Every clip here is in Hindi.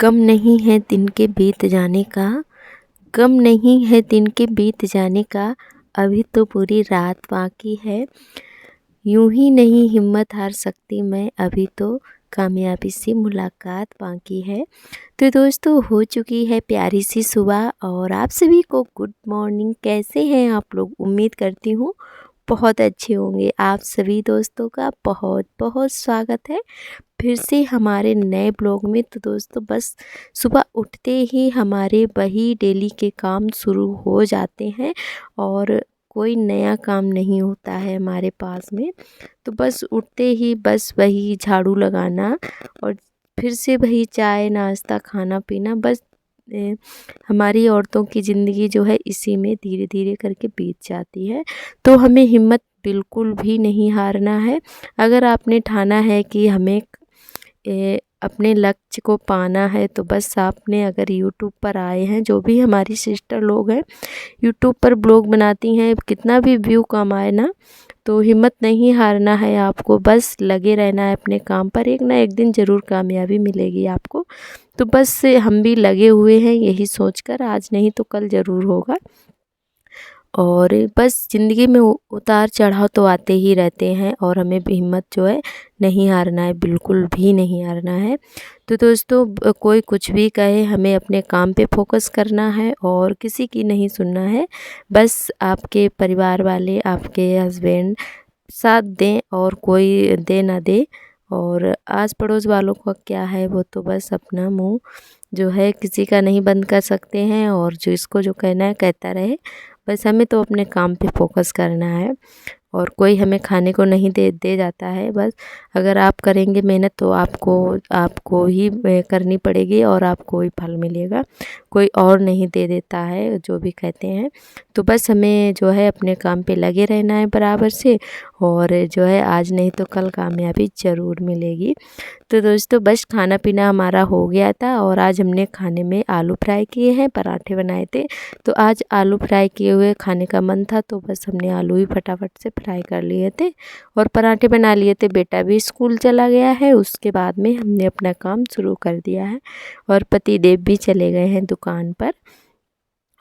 गम नहीं है दिन के बीत जाने का, गम नहीं है दिन के बीत जाने का, अभी तो पूरी रात बाकी है। यूं ही नहीं हिम्मत हार सकती मैं, अभी तो कामयाबी से मुलाकात बाकी है। तो दोस्तों, हो चुकी है प्यारी सी सुबह और आप सभी को गुड मॉर्निंग। कैसे हैं आप लोग? उम्मीद करती हूँ बहुत अच्छे होंगे। आप सभी दोस्तों का बहुत बहुत स्वागत है फिर से हमारे नए ब्लॉग में। तो दोस्तों, बस सुबह उठते ही हमारे वही डेली के काम शुरू हो जाते हैं और कोई नया काम नहीं होता है हमारे पास में। तो बस उठते ही बस वही झाड़ू लगाना और फिर से वही चाय नाश्ता खाना पीना। बस हमारी औरतों की ज़िंदगी जो है इसी में धीरे धीरे करके बीत जाती है। तो हमें हिम्मत बिल्कुल भी नहीं हारना है। अगर आपने ठाना है कि हमें अपने लक्ष्य को पाना है, तो बस आपने अगर यूट्यूब पर आए हैं, जो भी हमारी सिस्टर लोग हैं यूट्यूब पर ब्लॉग बनाती हैं, कितना भी व्यू कम आए ना, तो हिम्मत नहीं हारना है आपको। बस लगे रहना है अपने काम पर, एक ना एक दिन ज़रूर कामयाबी मिलेगी आपको। तो बस हम भी लगे हुए हैं यही सोचकर, आज नहीं तो कल ज़रूर होगा। और बस ज़िंदगी में उतार चढ़ाव तो आते ही रहते हैं और हमें भी हिम्मत जो है नहीं हारना है, बिल्कुल भी नहीं हारना है। तो दोस्तों, कोई कुछ भी कहे, हमें अपने काम पे फोकस करना है और किसी की नहीं सुनना है। बस आपके परिवार वाले, आपके हस्बैंड साथ दें और कोई दे ना दे, और आस पड़ोस वालों का क्या है, वो तो बस अपना मुंह जो है किसी का नहीं बंद कर सकते हैं, और जो इसको जो कहना है कहता रहे। बस हमें तो अपने काम पे फोकस करना है और कोई हमें खाने को नहीं दे जाता है। बस अगर आप करेंगे मेहनत तो आपको ही करनी पड़ेगी और आपको ही फल मिलेगा, कोई और नहीं दे देता है, जो भी कहते हैं। तो बस हमें जो है अपने काम पे लगे रहना है बराबर से, और जो है आज नहीं तो कल कामयाबी ज़रूर मिलेगी। तो दोस्तों, बस खाना पीना हमारा हो गया था और आज हमने खाने में आलू फ्राई किए हैं, पराठे बनाए थे। तो आज आलू फ्राई किए हुए खाने का मन था, तो बस हमने आलू ही फटाफट से फ्राई कर लिए थे और पराठे बना लिए थे। बेटा भी स्कूल चला गया है, उसके बाद में हमने अपना काम शुरू कर दिया है और पति देव भी चले गए हैं दुकान पर,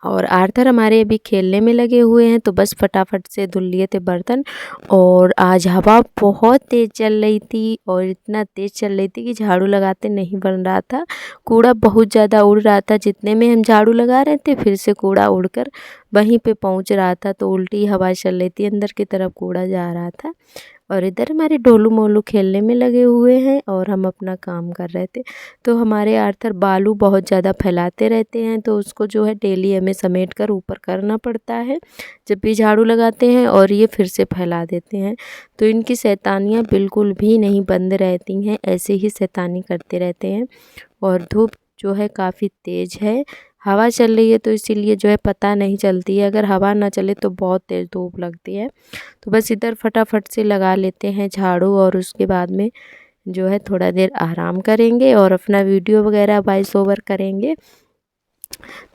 और आर्थर हमारे अभी खेलने में लगे हुए हैं। तो बस फटाफट से धुल लिए थे बर्तन। और आज हवा बहुत तेज़ चल रही थी और इतना तेज़ चल रही थी कि झाड़ू लगाते नहीं बन रहा था। कूड़ा बहुत ज़्यादा उड़ रहा था, जितने में हम झाड़ू लगा रहे थे फिर से कूड़ा उड़कर वहीं पे पहुंच रहा था। तो उल्टी हवा चल रही थी, अंदर की तरफ कूड़ा जा रहा था। और इधर हमारे डोलू मोलू खेलने में लगे हुए हैं और हम अपना काम कर रहे थे। तो हमारे आर्थर बालू बहुत ज़्यादा फैलाते रहते हैं, तो उसको जो है डेली हमें समेट कर ऊपर करना पड़ता है जब भी झाड़ू लगाते हैं, और ये फिर से फैला देते हैं। तो इनकी शैतानियाँ बिल्कुल भी नहीं बंद रहती हैं, ऐसे ही शैतानी करते रहते हैं। और धूप जो है काफ़ी तेज़ है, हवा चल रही है तो इसीलिए जो है पता नहीं चलती है। अगर हवा ना चले तो बहुत तेज़ धूप लगती है। तो बस इधर फटाफट से लगा लेते हैं झाड़ू और उसके बाद में जो है थोड़ा देर आराम करेंगे और अपना वीडियो वगैरह वॉइस ओवर करेंगे।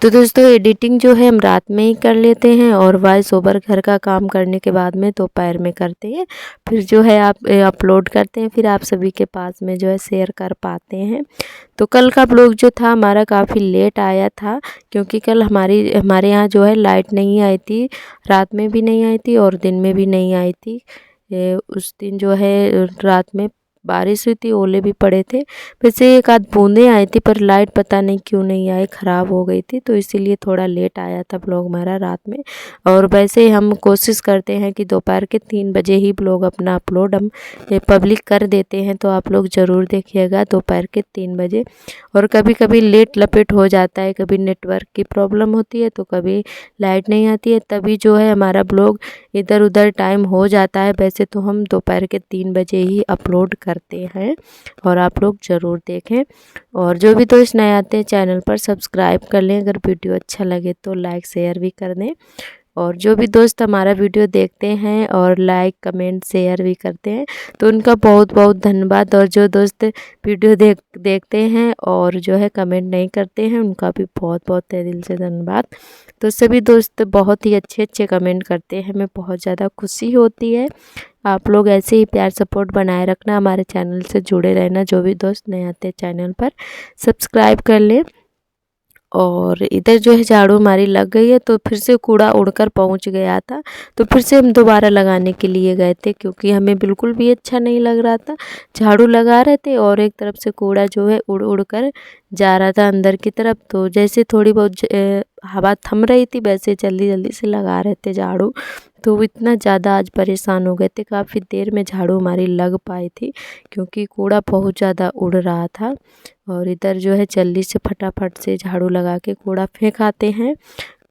तो दोस्तों, एडिटिंग जो है हम रात में ही कर लेते हैं और वॉइस ओवर घर का काम करने के बाद में दोपहर में करते हैं। फिर जो है आप अपलोड करते हैं, फिर आप सभी के पास में जो है शेयर कर पाते हैं। तो कल का ब्लॉग जो था हमारा काफ़ी लेट आया था, क्योंकि कल हमारे यहाँ जो है लाइट नहीं आई थी, रात में भी नहीं आई थी और दिन में भी नहीं आई थी। उस दिन जो है रात में बारिश हुई थी, ओले भी पड़े थे। वैसे एक आध बूंदें आई थी, पर लाइट पता नहीं क्यों नहीं आई, ख़राब हो गई थी, तो इसीलिए थोड़ा लेट आया था ब्लॉग हमारा रात में। और वैसे हम कोशिश करते हैं कि दोपहर के 3 बजे ही ब्लॉग अपना अपलोड हम पब्लिक कर देते हैं, तो आप लोग ज़रूर देखिएगा दोपहर के 3 बजे। और कभी कभी लेट लपेट हो जाता है, कभी नेटवर्क की प्रॉब्लम होती है तो कभी लाइट नहीं आती है, तभी जो है हमारा ब्लॉग इधर उधर टाइम हो जाता है। वैसे तो हम दोपहर के 3 बजे ही अपलोड करते हैं और आप लोग ज़रूर देखें। और जो भी दोस्त नए आते हैं चैनल पर सब्सक्राइब कर लें, अगर वीडियो अच्छा लगे तो लाइक शेयर भी कर दें। और जो भी दोस्त हमारा वीडियो देखते हैं और लाइक कमेंट शेयर भी करते हैं तो उनका बहुत बहुत धन्यवाद। और जो दोस्त वीडियो देखते हैं और जो है कमेंट नहीं करते हैं उनका भी बहुत बहुत तहे दिल से धन्यवाद। तो सभी दोस्त बहुत ही अच्छे अच्छे कमेंट करते हैं, हमें बहुत ज़्यादा खुशी होती है। आप लोग ऐसे ही प्यार सपोर्ट बनाए रखना, हमारे चैनल से जुड़े रहना। जो भी दोस्त नए आते हैं चैनल पर सब्सक्राइब कर ले। और इधर जो है झाड़ू हमारी लग गई है, तो फिर से कूड़ा उड़कर पहुंच गया था, तो फिर से हम दोबारा लगाने के लिए गए थे क्योंकि हमें बिल्कुल भी अच्छा नहीं लग रहा था। झाड़ू लगा रहे थे और एक तरफ से कूड़ा जो है उड़ उड़ कर जा रहा था अंदर की तरफ। तो जैसे थोड़ी बहुत हवा थम रही थी वैसे जल्दी जल्दी से लगा रहे थे झाड़ू। तो इतना ज़्यादा आज परेशान हो गए थे, काफ़ी देर में झाड़ू हमारी लग पाई थी क्योंकि कूड़ा बहुत ज़्यादा उड़ रहा था। और इधर जो है जल्दी से फटाफट से झाड़ू लगा के कूड़ा फेंक आते हैं।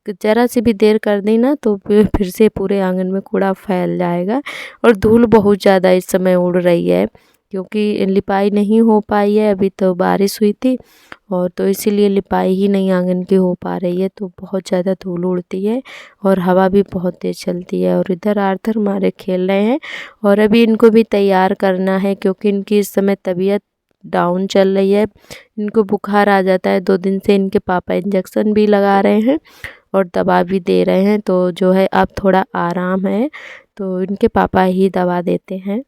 ज़रा सी भी देर कर दी ना तो फिर से पूरे आंगन में कूड़ा फैल जाएगा। और धूल बहुत ज़्यादा इस समय उड़ रही है क्योंकि लिपाई नहीं हो पाई है, अभी तो बारिश हुई थी और तो इसीलिए लिपाई ही नहीं आंगन की हो पा रही है। तो बहुत ज़्यादा धूल उड़ती है और हवा भी बहुत तेज़ चलती है। और इधर आर्थर हमारे खेल रहे हैं और अभी इनको भी तैयार करना है क्योंकि इनकी इस समय तबीयत डाउन चल रही है। इनको बुखार आ जाता है, 2 दिन से इनके पापा इंजेक्शन भी लगा रहे हैं और दवा भी दे रहे हैं। तो जो है अब थोड़ा आराम है, तो इनके पापा ही दवा देते हैं।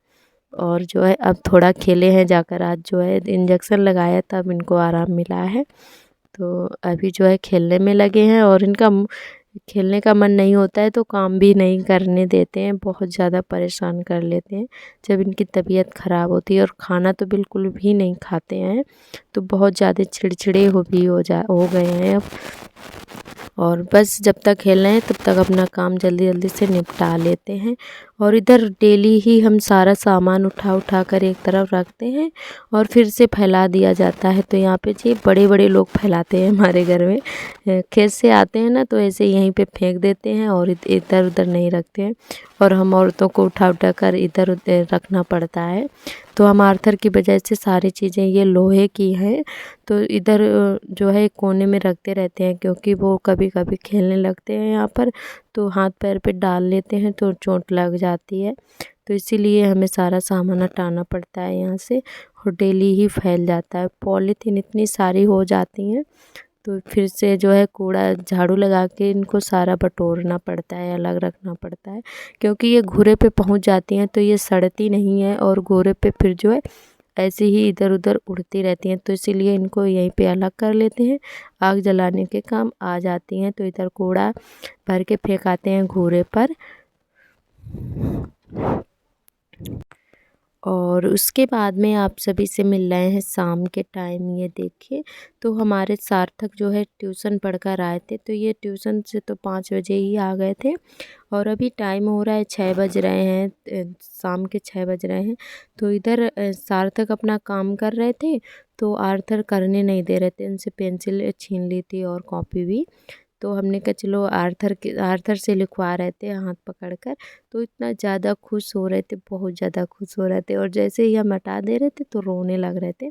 और जो है अब थोड़ा खेले हैं जाकर, आज जो है इंजेक्शन लगाया तब इनको आराम मिला है। तो अभी जो है खेलने में लगे हैं और इनका खेलने का मन नहीं होता है तो काम भी नहीं करने देते हैं, बहुत ज़्यादा परेशान कर लेते हैं जब इनकी तबीयत ख़राब होती है। और खाना तो बिल्कुल भी नहीं खाते हैं, तो बहुत ज़्यादा चिड़चिड़े हो गए हैं अब। और बस जब तक खेल रहे हैं तब तक अपना काम जल्दी जल्दी से निपटा लेते हैं। और इधर डेली ही हम सारा सामान उठा उठा कर एक तरफ रखते हैं और फिर से फैला दिया जाता है। तो यहाँ पे जी बड़े बड़े लोग फैलाते हैं हमारे घर में, खेत से आते हैं ना तो ऐसे यहीं पे फेंक देते हैं और इधर उधर नहीं रखते हैं। और हम औरतों को उठा उठा कर इधर उधर रखना पड़ता है। तो हम आर्थर की वजह से सारी चीज़ें ये लोहे की हैं, तो इधर जो है कोने में रखते रहते हैं क्योंकि वो कभी कभी खेलने लगते हैं यहाँ पर, तो हाथ पैर पे डाल लेते हैं तो चोट लग जाती है। तो इसीलिए हमें सारा सामान हटाना पड़ता है यहाँ से और डेली ही फैल जाता है। पॉलीथीन इतनी सारी हो जाती हैं तो फिर से जो है कूड़ा झाड़ू लगा के इनको सारा बटोरना पड़ता है, अलग रखना पड़ता है क्योंकि ये घूरे पे पहुंच जाती हैं तो ये सड़ती नहीं है और घूरे पे फिर जो है ऐसे ही इधर उधर उड़ती रहती हैं। तो इसीलिए इनको यहीं पे अलग कर लेते हैं, आग जलाने के काम आ जाती हैं। तो इधर कूड़ा भर के फेंकाते हैं घूरे पर। और उसके बाद में आप सभी से मिल रहे हैं शाम के टाइम। ये देखिए, तो हमारे सार्थक जो है ट्यूशन पढ़कर आए थे, तो ये ट्यूशन से तो 5 बजे ही आ गए थे और अभी टाइम हो रहा है 6 बज रहे हैं, शाम के 6 बज रहे हैं। तो इधर सार्थक अपना काम कर रहे थे तो आर्थर करने नहीं दे रहे थे, उनसे पेंसिल छीन ली थी और कॉपी भी। तो हमने कहा चलो आर्थर से लिखवा रहे थे हाथ पकड़कर, तो इतना ज़्यादा खुश हो रहे थे, बहुत ज़्यादा खुश हो रहे थे। और जैसे ही हम हटा दे रहे थे तो रोने लग रहे थे,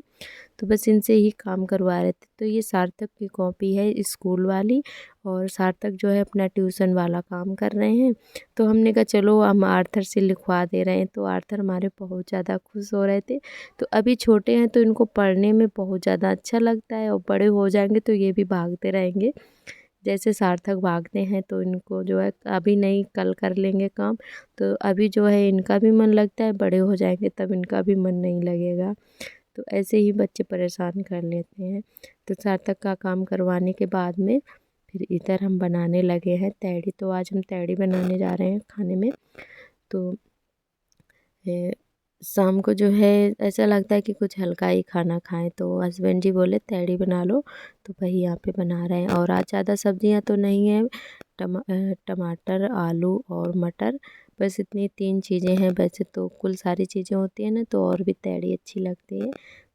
तो बस इनसे ही काम करवा रहे थे। तो ये सार्थक की कॉपी है स्कूल वाली और सार्थक जो है अपना ट्यूशन वाला काम कर रहे हैं। तो हमने कहा चलो हम आर्थर से लिखवा दे रहे हैं, तो आर्थर हमारे बहुत ज़्यादा खुश हो रहे थे। तो अभी छोटे हैं तो इनको पढ़ने में बहुत ज़्यादा अच्छा लगता है और बड़े हो जाएंगे तो ये भी भागते रहेंगे जैसे सार्थक भागते हैं। तो इनको जो है अभी नहीं कल कर लेंगे काम, तो अभी जो है इनका भी मन लगता है, बड़े हो जाएंगे तब इनका भी मन नहीं लगेगा। तो ऐसे ही बच्चे परेशान कर लेते हैं। तो सार्थक का काम करवाने के बाद में फिर इधर हम बनाने लगे हैं तैड़ी। तो आज हम तैड़ी बनाने जा रहे हैं खाने में। तो शाम को जो है ऐसा लगता है कि कुछ हल्का ही खाना खाएं, तो हस्बैंड जी बोले तैड़ी बना लो, तो वही यहाँ पे बना रहे हैं। और आज ज़्यादा सब्जियाँ तो नहीं है, टमाटर आलू और मटर, बस इतनी 3 चीज़ें हैं। वैसे तो कुल सारी चीज़ें होती हैं ना तो और भी तैड़ी अच्छी लगती है,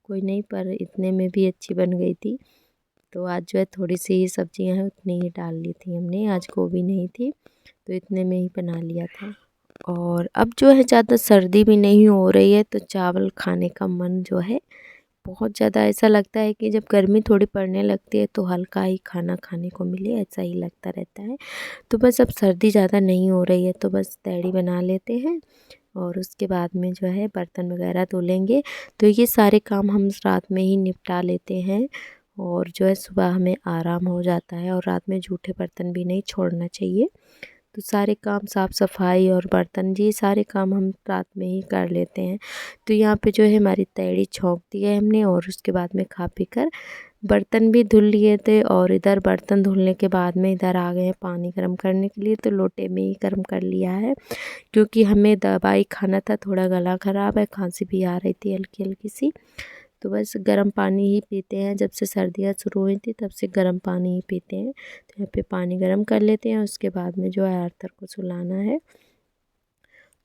कोई नहीं, पर इतने में भी अच्छी बन गई थी। तो आज जो है थोड़ी सी ही सब्जियाँ हैं उतनी ही डाल ली थी हमने, आज गोभी नहीं थी तो इतने में ही बना लिया था। और अब जो है ज़्यादा सर्दी भी नहीं हो रही है तो चावल खाने का मन जो है बहुत ज़्यादा ऐसा लगता है कि जब गर्मी थोड़ी पड़ने लगती है तो हल्का ही खाना खाने को मिले, ऐसा ही लगता रहता है। तो बस अब सर्दी ज़्यादा नहीं हो रही है तो बस तैयारी बना लेते हैं और उसके बाद में जो है बर्तन वगैरह धो लेंगे। तो ये सारे काम हम रात में ही निपटा लेते हैं और जो है सुबह हमें आराम हो जाता है और रात में जूठे बर्तन भी नहीं छोड़ना चाहिए। तो सारे काम साफ़ सफाई और बर्तन ये सारे काम हम रात में ही कर लेते हैं। तो यहाँ पे जो है हमारी तैयारी छोंक दी है हमने और उसके बाद में खा पी कर बर्तन भी धुल लिए थे और इधर बर्तन धुलने के बाद में इधर आ गए हैं पानी गर्म करने के लिए। तो लोटे में ही गर्म कर लिया है क्योंकि हमें दवाई खाना था, थोड़ा गला ख़राब है, खांसी भी आ रही थी हल्की हल्की सी। तो बस गर्म पानी ही पीते हैं, जब से सर्दियाँ शुरू हुई थी तब से गर्म पानी ही पीते हैं। तो यहाँ पे पानी गर्म कर लेते हैं, उसके बाद में जो है आर्थर को सुलाना है।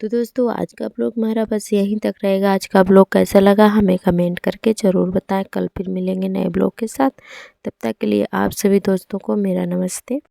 तो दोस्तों आज का ब्लॉग हमारा बस यहीं तक रहेगा। आज का ब्लॉग कैसा लगा हमें कमेंट करके ज़रूर बताएं। कल फिर मिलेंगे नए ब्लॉग के साथ, तब तक के लिए आप सभी दोस्तों को मेरा नमस्ते।